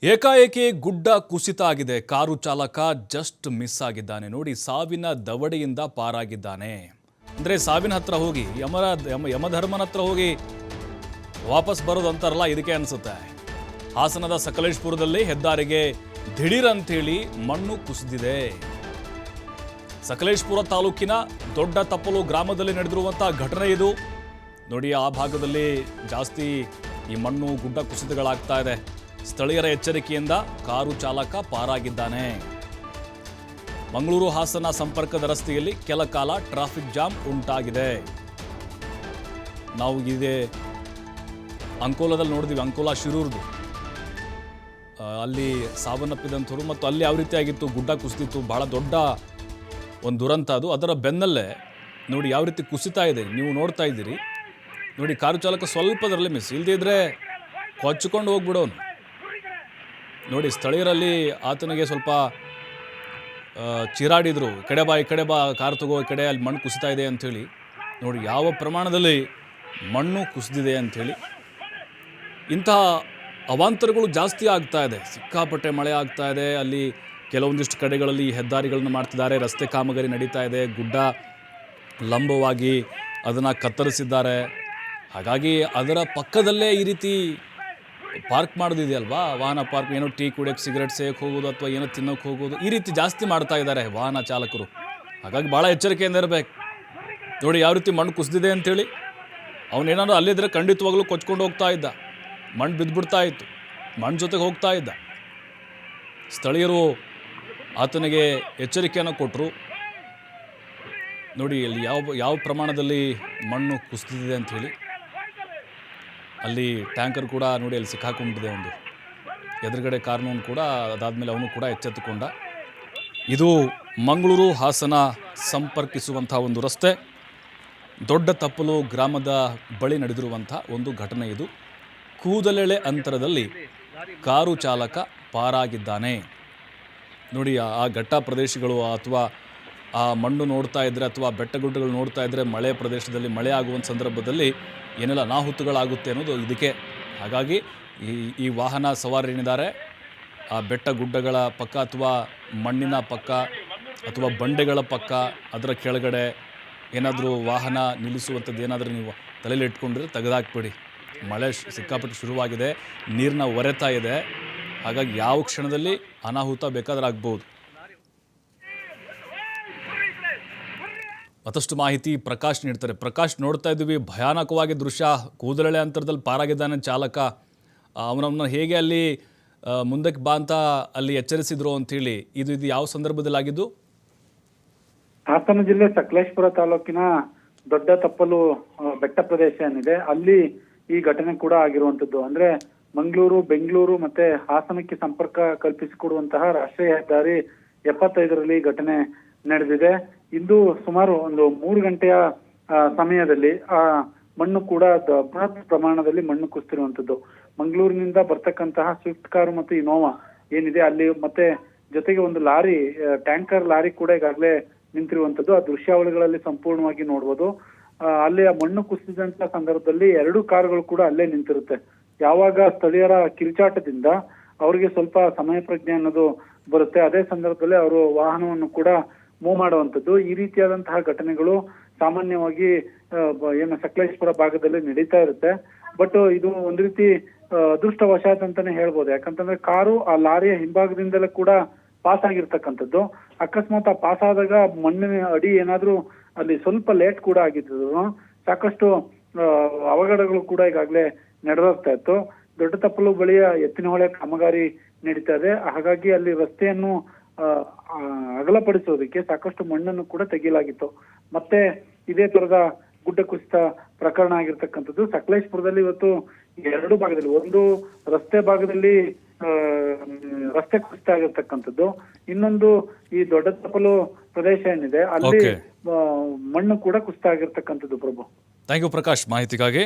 ಏಕಾಏಕಿ ಗುಡ್ಡ ಕುಸಿತ ಆಗಿದೆ. ಕಾರು ಚಾಲಕ ಜಸ್ಟ್ ಮಿಸ್ ಆಗಿದ್ದಾನೆ. ನೋಡಿ, ಸಾವಿನ ದವಡೆಯಿಂದ ಪಾರಾಗಿದ್ದಾನೆ. ಅಂದ್ರೆ ಸಾವಿನ ಹತ್ರ ಹೋಗಿ ಯಮಧರ್ಮನ ಹತ್ರ ಹೋಗಿ ವಾಪಸ್ ಬರೋದು ಅಂತಾರಲ್ಲ, ಇದಕ್ಕೆ ಅನಿಸುತ್ತೆ. ಹಾಸನದ ಸಕಲೇಶಪುರದಲ್ಲಿ ಹೆದ್ದಾರಿಗೆ ದಿಢೀರ್ ಅಂತೇಳಿ ಮಣ್ಣು ಕುಸಿದಿದೆ. ಸಕಲೇಶಪುರ ತಾಲೂಕಿನ ದೊಡ್ಡ ತಪ್ಪಲು ಗ್ರಾಮದಲ್ಲಿ ನಡೆದಿರುವಂತಹ ಘಟನೆ ಇದು. ನೋಡಿ, ಆ ಭಾಗದಲ್ಲಿ ಜಾಸ್ತಿ ಈ ಮಣ್ಣು ಗುಡ್ಡ ಕುಸಿತಗಳಾಗ್ತಾ ಇದೆ. ಸ್ಥಳೀಯರ ಎಚ್ಚರಿಕೆಯಿಂದ ಕಾರು ಚಾಲಕ ಪಾರಾಗಿದ್ದಾನೆ. ಮಂಗಳೂರು ಹಾಸನ ಸಂಪರ್ಕದ ರಸ್ತೆಯಲ್ಲಿ ಕೆಲ ಕಾಲ ಟ್ರಾಫಿಕ್ ಜಾಮ್ ಉಂಟಾಗಿದೆ. ನಾವು ಇದೇ ಅಂಕೋಲಾದಲ್ಲಿ ನೋಡಿದ್ವಿ, ಅಂಕೋಲಾ ಶಿರೂರ್ದು ಅಲ್ಲಿ ಸಾವನ್ನಪ್ಪಿದಂಥವ್ರು ಮತ್ತು ಅಲ್ಲಿ ಯಾವ ರೀತಿಯಾಗಿತ್ತು, ಗುಡ್ಡ ಕುಸಿದಿತ್ತು. ಬಹಳ ದೊಡ್ಡ ಒಂದು ದುರಂತ ಅದು. ಅದರ ಬೆನ್ನಲ್ಲೇ ನೋಡಿ ಯಾವ ರೀತಿ ಕುಸಿತಾ ಇದೆ, ನೀವು ನೋಡ್ತಾ ಇದ್ದೀರಿ. ನೋಡಿ, ಕಾರು ಚಾಲಕ ಸ್ವಲ್ಪದರಲ್ಲಿ ಮಿಸ್, ಇಲ್ಲದೇ ಇದ್ರೆ ಕೊಚ್ಚಿಕೊಂಡು ಹೋಗ್ಬಿಡೋನು. ನೋಡಿ, ಸ್ಥಳೀಯರಲ್ಲಿ ಆತನಿಗೆ ಸ್ವಲ್ಪ ಚಿರಾಡಿದ್ರು, ಈ ಕಡೆ ಬಾ ಕಾರು ತಗೋ, ಈ ಕಡೆ ಅಲ್ಲಿ ಮಣ್ಣು ಕುಸಿತಾ ಇದೆ ಅಂಥೇಳಿ. ನೋಡಿ ಯಾವ ಪ್ರಮಾಣದಲ್ಲಿ ಮಣ್ಣು ಕುಸಿದಿದೆ ಅಂಥೇಳಿ. ಇಂತಹ ಅವಾಂತರಗಳು ಜಾಸ್ತಿ ಆಗ್ತಾ ಇದೆ. ಸಿಕ್ಕಾಪಟ್ಟೆ ಮಳೆ ಆಗ್ತಾ ಇದೆ. ಅಲ್ಲಿ ಕೆಲವೊಂದಿಷ್ಟು ಕಡೆಗಳಲ್ಲಿ ಹೆದ್ದಾರಿಗಳನ್ನು ಮಾಡ್ತಿದ್ದಾರೆ, ರಸ್ತೆ ಕಾಮಗಾರಿ ನಡೀತಾ ಇದೆ. ಗುಡ್ಡ ಲಂಬವಾಗಿ ಅದನ್ನು ಕತ್ತರಿಸಿದ್ದಾರೆ. ಹಾಗಾಗಿ ಅದರ ಪಕ್ಕದಲ್ಲೇ ಈ ರೀತಿ ಪಾರ್ಕ್ ಮಾಡೋದಿದೆಯಲ್ವಾ, ವಾಹನ ಪಾರ್ಕ್, ಏನೋ ಟೀ ಕುಡಿಯೋಕ್ಕೆ, ಸಿಗರೆಟ್ ಸೇಯಕ್ಕೆ ಹೋಗೋದು ಅಥವಾ ಏನೋ ತಿನ್ನೋಕ್ಕೆ ಹೋಗೋದು, ಈ ರೀತಿ ಜಾಸ್ತಿ ಮಾಡ್ತಾ ಇದ್ದಾರೆ ವಾಹನ ಚಾಲಕರು. ಹಾಗಾಗಿ ಭಾಳ ಎಚ್ಚರಿಕೆಯಿಂದ ಇರಬೇಕು. ನೋಡಿ ಯಾವ ರೀತಿ ಮಣ್ಣು ಕುಸಿದಿದೆ ಅಂಥೇಳಿ. ಅವನೇನಾದ್ರು ಅಲ್ಲಿದ್ದರೆ ಖಂಡಿತವಾಗ್ಲೂ ಕೊಚ್ಕೊಂಡು ಹೋಗ್ತಾ ಇದ್ದ, ಮಣ್ಣು ಬಿದ್ದುಬಿಡ್ತಾ ಇತ್ತು, ಮಣ್ಣು ಜೊತೆಗೆ ಹೋಗ್ತಾ ಇದ್ದ. ಸ್ಥಳೀಯರು ಆತನಿಗೆ ಎಚ್ಚರಿಕೆಯನ್ನು ಕೊಟ್ಟರು. ನೋಡಿ ಅಲ್ಲಿ ಯಾವ ಪ್ರಮಾಣದಲ್ಲಿ ಮಣ್ಣು ಕುಸಿದಿದೆ ಅಂಥೇಳಿ. ಅಲ್ಲಿ ಟ್ಯಾಂಕರ್ ಕೂಡ ನೋಡಿ ಅಲ್ಲಿ ಸಿಕ್ಕಾಕೊಂಡ್ಬಿಟ್ಟಿದೆ. ಒಂದು ಎದುರುಗಡೆ ಕಾರ್ನವನು ಕೂಡ ಅದಾದಮೇಲೆ ಅವನು ಕೂಡ ಎಚ್ಚೆತ್ತುಕೊಂಡ. ಇದು ಮಂಗಳೂರು ಹಾಸನ ಸಂಪರ್ಕಿಸುವಂಥ ಒಂದು ರಸ್ತೆ, ದೊಡ್ಡ ತಪ್ಪಲು ಗ್ರಾಮದ ಬಳಿ ನಡೆದಿರುವಂಥ ಒಂದು ಘಟನೆ ಇದು. ಕೂದಲೆಳೆ ಅಂತರದಲ್ಲಿ ಕಾರು ಚಾಲಕ ಪಾರಾಗಿದ್ದಾನೆ. ನೋಡಿ, ಆ ಘಟ್ಟ ಪ್ರದೇಶಗಳು ಅಥವಾ ಆ ಮಣ್ಣು ನೋಡ್ತಾ ಇದ್ದರೆ ಅಥವಾ ಬೆಟ್ಟಗುಡ್ಡಗಳು ನೋಡ್ತಾ ಇದ್ದರೆ, ಮಳೆ ಪ್ರದೇಶದಲ್ಲಿ ಮಳೆ ಆಗುವಂಥ ಸಂದರ್ಭದಲ್ಲಿ ಏನೆಲ್ಲ ಅನಾಹುತಗಳಾಗುತ್ತೆ ಅನ್ನೋದು ಇದಕ್ಕೆ. ಹಾಗಾಗಿ ಈ ವಾಹನ ಸವಾರರೇನಿದ್ದಾರೆ, ಆ ಬೆಟ್ಟ ಗುಡ್ಡಗಳ ಪಕ್ಕ ಅಥವಾ ಮಣ್ಣಿನ ಪಕ್ಕ ಅಥವಾ ಬಂಡೆಗಳ ಪಕ್ಕ, ಅದರ ಕೆಳಗಡೆ ಏನಾದರೂ ವಾಹನ ನಿಲ್ಲಿಸುವಂಥದ್ದು ಏನಾದರೂ ನೀವು ತಲೆಯಲ್ಲಿ ಇಟ್ಕೊಂಡ್ರೆ ತೆಗೆದಾಕ್ಬಿಡಿ. ಮಳೆ ಸಿಕ್ಕಾಪಟ್ಟೆ ಶುರುವಾಗಿದೆ, ನೀರಿನ ಒರೆತಾ ಇದೆ. ಹಾಗಾಗಿ ಯಾವ ಕ್ಷಣದಲ್ಲಿ ಅನಾಹುತ ಬೇಕಾದ್ರೆ ಆಗ್ಬೋದು. ಮತ್ತಷ್ಟು ಮಾಹಿತಿ ಪ್ರಕಾಶ್ ನೀಡ್ತಾರೆ. ಪ್ರಕಾಶ್, ನೋಡ್ತಾ ಇದ್ದೀವಿ ಭಯಾನಕವಾಗಿ ದೃಶ್ಯ. ಕೂದಲೆಳೆ ಅಂತರದಲ್ಲಿ ಪಾರಾಗಿದ್ದಾನೆ ಚಾಲಕ. ಅವನನ್ನು ಹೇಗೆ ಅಲ್ಲಿ ಮುಂದಕ್ಕೆ ಬಾ ಅಂತ ಅಲ್ಲಿ ಎಚ್ಚರಿಸಿದ್ರು ಅಂಥೇಳಿ, ಇದು ಯಾವ ಸಂದರ್ಭದಲ್ಲಿ ಆಗಿದ್ದು? ಹಾಸನ ಜಿಲ್ಲೆ ಸಕಲೇಶಪುರ ತಾಲೂಕಿನ ದೊಡ್ಡ ತಪ್ಪಲು ಬೆಟ್ಟ ಪ್ರದೇಶ ಏನಿದೆ, ಅಲ್ಲಿ ಈ ಘಟನೆ ಕೂಡ ಆಗಿರುವಂತದ್ದು. ಅಂದ್ರೆ ಮಂಗಳೂರು, ಬೆಂಗಳೂರು ಮತ್ತೆ ಹಾಸನಕ್ಕೆ ಸಂಪರ್ಕ ಕಲ್ಪಿಸಿಕೊಡುವಂತಹ ರಾಷ್ಟ್ರೀಯ ಹೆದ್ದಾರಿ 75ರಲ್ಲಿ ಘಟನೆ ನಡೆದಿದೆ. ಇಂದು ಸುಮಾರು ಒಂದು 3 ಗಂಟೆಯ ಸಮಯದಲ್ಲಿ ಆ ಮಣ್ಣು ಕೂಡ ಬೃಹತ್ ಪ್ರಮಾಣದಲ್ಲಿ ಮಣ್ಣು ಕುಸಿತಿರುವಂತದ್ದು. ಮಂಗಳೂರಿನಿಂದ ಬರ್ತಕ್ಕಂತಹ ಸ್ವಿಫ್ಟ್ ಕಾರು ಮತ್ತು ಇನೋವಾ ಏನಿದೆ ಅಲ್ಲಿ, ಮತ್ತೆ ಜೊತೆಗೆ ಒಂದು ಲಾರಿ, ಟ್ಯಾಂಕರ್ ಲಾರಿ ಕೂಡ ಈಗಾಗಲೇ ನಿಂತಿರುವಂತದ್ದು. ಆ ದೃಶ್ಯಾವಳಿಗಳಲ್ಲಿ ಸಂಪೂರ್ಣವಾಗಿ ನೋಡ್ಬೋದು. ಅಲ್ಲಿ ಆ ಮಣ್ಣು ಕುಸಿದಂತ ಸಂದರ್ಭದಲ್ಲಿ 2 ಕಾರುಗಳು ಕೂಡ ಅಲ್ಲೇ ನಿಂತಿರುತ್ತೆ. ಯಾವಾಗ ಸ್ಥಳೀಯರ ಕಿರುಚಾಟದಿಂದ ಅವರಿಗೆ ಸ್ವಲ್ಪ ಸಮಯ ಪ್ರಜ್ಞೆ ಅನ್ನೋದು ಬರುತ್ತೆ, ಅದೇ ಸಂದರ್ಭದಲ್ಲಿ ಅವರು ವಾಹನವನ್ನು ಕೂಡ ಮೂವ್ ಮಾಡುವಂಥದ್ದು. ಈ ರೀತಿಯಾದಂತಹ ಘಟನೆಗಳು ಸಾಮಾನ್ಯವಾಗಿ ಏನು ಸಕಲೇಶಪುರ ಭಾಗದಲ್ಲಿ ನಡೀತಾ ಇರುತ್ತೆ. ಬಟ್ ಇದು ಒಂದು ರೀತಿ ಅದೃಷ್ಟವಶಾತ್ ಅಂತಾನೆ ಹೇಳ್ಬೋದು. ಯಾಕಂತಂದ್ರೆ ಕಾರು ಆ ಲಾರಿಯ ಹಿಂಭಾಗದಿಂದಲೇ ಕೂಡ ಪಾಸ್ ಆಗಿರ್ತಕ್ಕಂಥದ್ದು. ಅಕಸ್ಮಾತ್ ಆ ಪಾಸ್ ಆದಾಗ ಮಣ್ಣಿನ ಅಡಿ ಏನಾದ್ರೂ ಅಲ್ಲಿ ಸ್ವಲ್ಪ ಲೇಟ್ ಕೂಡ ಆಗಿದ್ರು ಸಾಕಷ್ಟು ಅವಘಡಗಳು ಕೂಡ ಈಗಾಗಲೇ ನಡೆದೋಗ್ತಾ ಇತ್ತು. ದೊಡ್ಡ ತಪ್ಪಲು ಬಳಿಯ ಎತ್ತಿನಹೊಳೆ ಕಾಮಗಾರಿ ನಡೀತಾ ಇದೆ. ಹಾಗಾಗಿ ಅಲ್ಲಿ ರಸ್ತೆಯನ್ನು ಅಗಲಪಡಿಸೋದಕ್ಕೆ ಸಾಕಷ್ಟು ಮಣ್ಣನ್ನು ಕೂಡ ತೆಗೆಯಲಾಗಿತ್ತು. ಮತ್ತೆ ಇದೇ ತರದ ಗುಡ್ಡ ಕುಸಿತ ಪ್ರಕರಣ ಆಗಿರ್ತಕ್ಕಂಥದ್ದು. ಸಕಲೇಶಪುರದಲ್ಲಿ ಇವತ್ತು 2 ಭಾಗದಲ್ಲಿ, ಒಂದು ರಸ್ತೆ ಭಾಗದಲ್ಲಿ ರಸ್ತೆ ಕುಸಿತ ಆಗಿರ್ತಕ್ಕಂಥದ್ದು, ಇನ್ನೊಂದು ಈ ದೊಡ್ಡ ತಪ್ಪಲು ಪ್ರದೇಶ ಏನಿದೆ ಅಲ್ಲಿ ಮಣ್ಣು ಕೂಡ ಕುಸಿತ ಆಗಿರ್ತಕ್ಕಂಥದ್ದು. ಪ್ರಭು, ಥ್ಯಾಂಕ್ ಯು ಪ್ರಕಾಶ್ ಮಾಹಿತಿಗಾಗಿ.